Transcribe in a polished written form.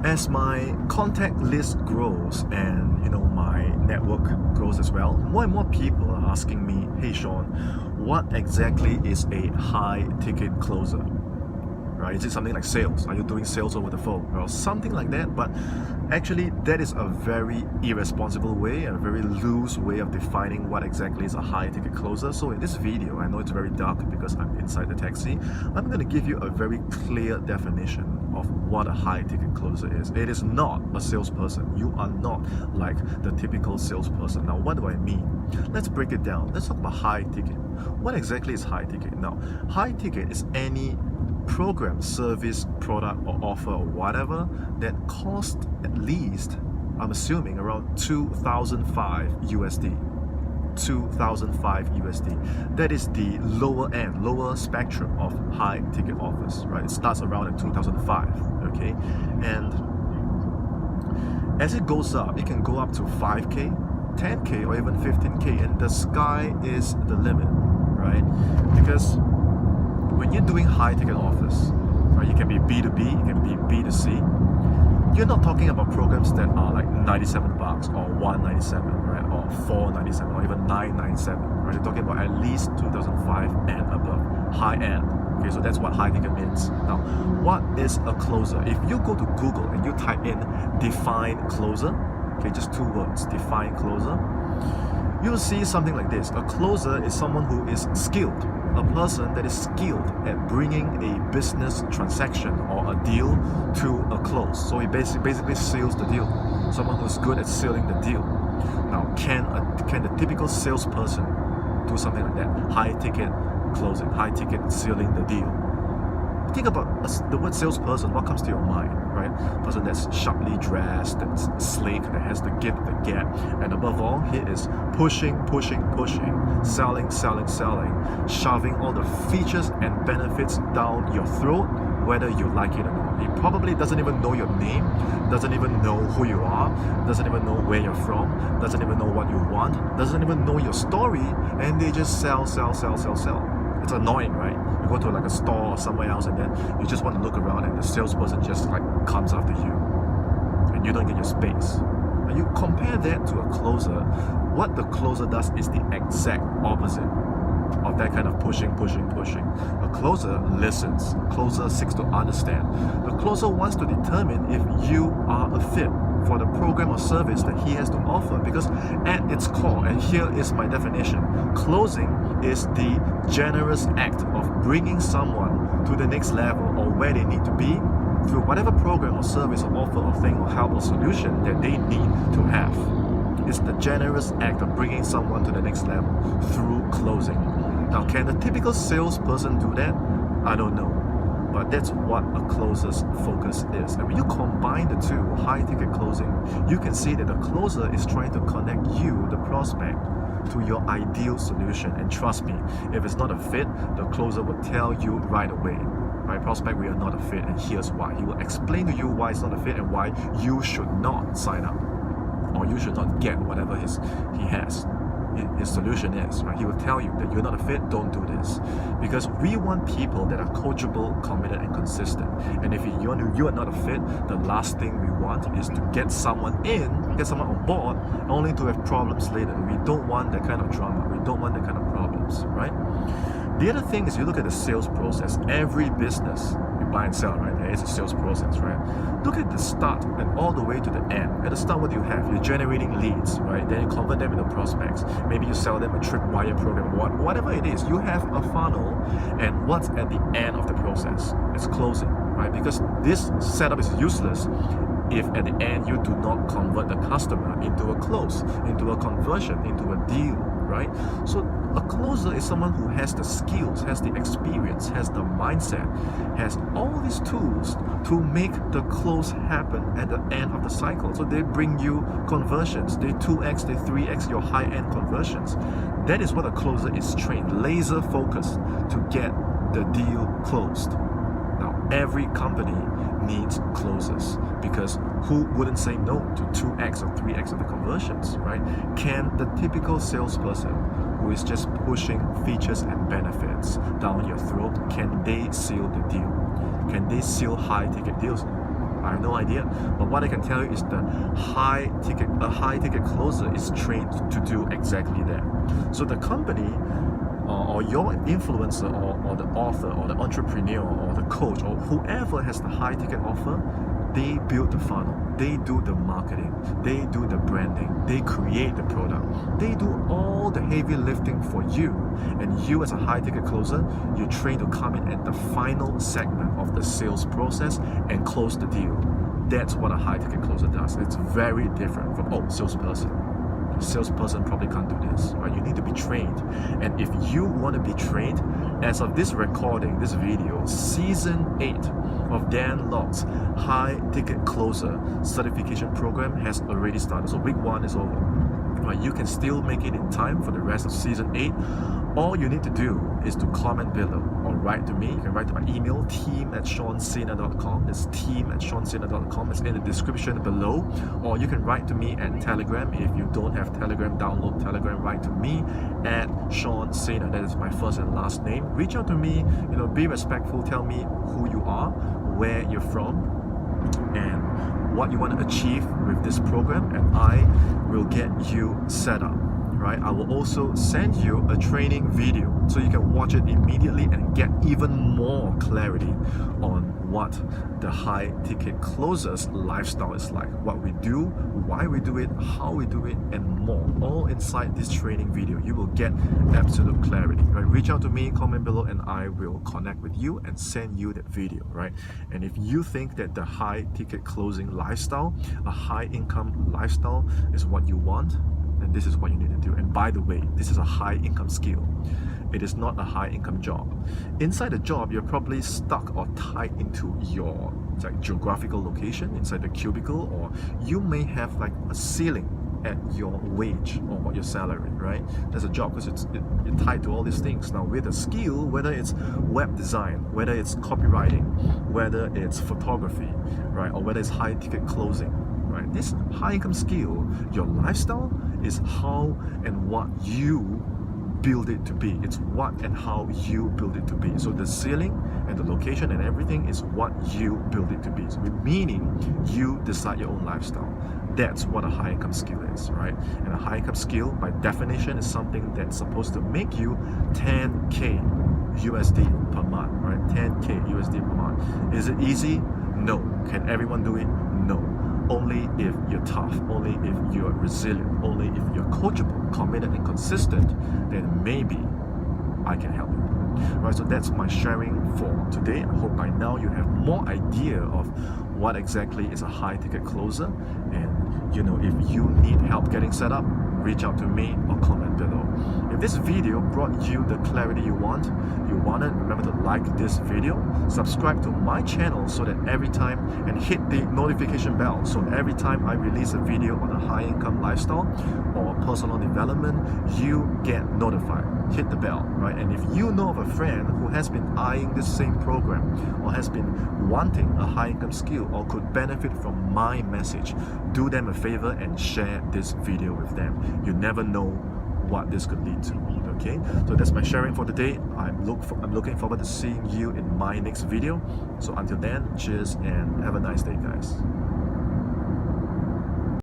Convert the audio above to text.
As my contact list grows and my network grows as well, more and more people are asking me, hey Sean, what exactly is a high ticket closer? Right? Is it something like sales? Are you doing sales over the phone or something like that? But actually that is a very irresponsible way and a very loose way of defining what exactly is a high ticket closer. So in this video, I know it's very dark because I'm inside the taxi, I'm going to give you a very clear definition of what a high ticket closer is. It is not a salesperson. You are not like the typical salesperson. Now what do I mean? Let's break it down. Let's talk about high ticket. What exactly is high ticket? Now high ticket is any program, service, product or offer or whatever that cost at least, I'm assuming, around 2005 USD. 2005 USD. That is the lower end, lower spectrum of high ticket offers, right? It starts around in 2005, okay? And as it goes up, it can go up to 5K, 10K or even 15K, and the sky is the limit, right? Because when you're doing high ticket offers, right, you can be B2B, you can be B2C, you're not talking about programs that are like 97 bucks or 197, right, or 497 or even 997, right? You're talking about at least 2005 and above, high end. Okay, so that's what high ticket means. Now, what is a closer? If you go to Google and you type in define closer, okay, just two words, define closer, you'll see something like this. A closer is someone who is skilled, a person that is skilled at bringing a business transaction or a deal to a close. So he basically seals the deal. Someone who's good at sealing the deal. Now, can the typical salesperson do something like that? High ticket closing, high ticket sealing the deal. Think about the word salesperson, what comes to your mind, right? Person that's sharply dressed, that's sleek, that has the gift, the gap, and above all, he is pushing, selling, shoving all the features and benefits down your throat, whether you like it or not. He probably doesn't even know your name, doesn't even know who you are, doesn't even know where you're from, doesn't even know what you want, doesn't even know your story, and they just sell. It's annoying, right? You go to like a store or somewhere else and then you just want to look around and the salesperson just like comes after you and you don't get your space. And you compare that to a closer, what the closer does is the exact opposite of that kind of pushing. A closer listens. A closer seeks to understand. The closer wants to determine if you are a fit for the program or service that he has to offer, because at its core, and here is my definition, closing is the generous act of bringing someone to the next level or where they need to be through whatever program or service or offer or thing or help or solution that they need to have. It's the generous act of bringing someone to the next level through closing. Now, can the typical salesperson do that? I don't know. But that's what a closer's focus is. And when you combine the two, high ticket closing, you can see that the closer is trying to connect you, the prospect, to your ideal solution. And trust me, if it's not a fit, the closer will tell you right away. Right, prospect, we are not a fit, and here's why. He will explain to you why it's not a fit and why you should not sign up, or you should not get whatever he has. His solution is, right? He will tell you that you're not a fit, don't do this. Because we want people that are coachable, committed, and consistent. And if you are not a fit, the last thing we want is to get someone on board, only to have problems later. We don't want that kind of drama. We don't want that kind of problems, right? The other thing is, you look at the sales process. Every business, you buy and sell, right? There is a sales process, right? Look at the start and all the way to the end. At the start, what do you have? You're generating leads, right? Then you convert them into prospects. Maybe you sell them a tripwire program, whatever it is. You have a funnel, and what's at the end of the process? It's closing, right? Because this setup is useless if at the end you do not convert the customer into a close, into a conversion, into a deal, right? So a closer is someone who has the skills, has the experience, has the mindset, has all these tools to make the close happen at the end of the cycle. So they bring you conversions, they 2x, they 3x your high-end conversions. That is what a closer is trained, laser focused to get the deal closed. Now, every company needs closers, because who wouldn't say no to 2x or 3x of the conversions, right? Can the typical salesperson who is just pushing features and benefits down your throat, can they seal the deal? Can they seal high ticket deals? I have no idea. But what I can tell you is a high ticket closer is trained to do exactly that. So the company or your influencer or the author or the entrepreneur or the coach or whoever has the high ticket offer, they build the funnel, they do the marketing, they do the branding, they create the product, they do all the heavy lifting for you, and you as a high ticket closer, you're trained to come in at the final segment of the sales process and close the deal. That's what a high ticket closer does. It's very different from salesperson probably can't do this, right? You need to be trained. And if you want to be trained, as of this recording, this video, season 8 of Dan Logg's high ticket closer certification program has already started. So week 1 is over, right? You can still make it in time for the rest of season 8. All you need to do is to comment below or write to me. You can write to my email, team@seansena.com. It's team@seansena.com. It's in the description below. Or you can write to me at Telegram. If you don't have Telegram, download Telegram. Write to me at Sean Sena. That is my first and last name. Reach out to me. Be respectful. Tell me who you are, where you're from, and what you want to achieve with this program, and I will get you set up. Right? I will also send you a training video so you can watch it immediately and get even more clarity on what the high ticket closers lifestyle is like, what we do, why we do it, how we do it, and more, all inside this training video. You will get absolute clarity, right? Reach out to me, comment below, and I will connect with you and send you that video, right? And if you think that the high ticket closing lifestyle, a high income lifestyle is what you want, then this is what you need to do. And by the way, this is a high income skill. It is not a high income job. Inside the job, you're probably stuck or tied into your geographical location inside the cubicle, or you may have like a ceiling at your wage or your salary, right? That's a job because you're tied to all these things. Now with a skill, whether it's web design, whether it's copywriting, whether it's photography, right, or whether it's high ticket closing, right? This high income skill, your lifestyle, is how and what you build it to be. It's what and how you build it to be. So the ceiling and the location and everything is what you build it to be. So meaning you decide your own lifestyle. That's what a high income skill is, right? And a high income skill, by definition, is something that's supposed to make you 10K USD per month, right? 10K USD per month. Is it easy? No. Can everyone do it? No. Only if you're tough, only if you're resilient, only if you're coachable, committed, and consistent, then maybe I can help you. Right, so that's my sharing for today. I hope by now you have more idea of what exactly is a high ticket closer, and if you need help getting set up, reach out to me or comment below. If this video brought you the clarity you want, remember to like this video, subscribe to my channel so that every time, and hit the notification bell so every time I release a video on a high income lifestyle or personal development, you get notified. Hit the bell, right? And if you know of a friend who has been eyeing this same program or has been wanting a high income skill or could benefit from my message, do them a favor and share this video with them. You never know what this could lead to. Okay, so that's my sharing for today. I'm looking forward to seeing you in my next video. So until then, cheers and have a nice day, guys.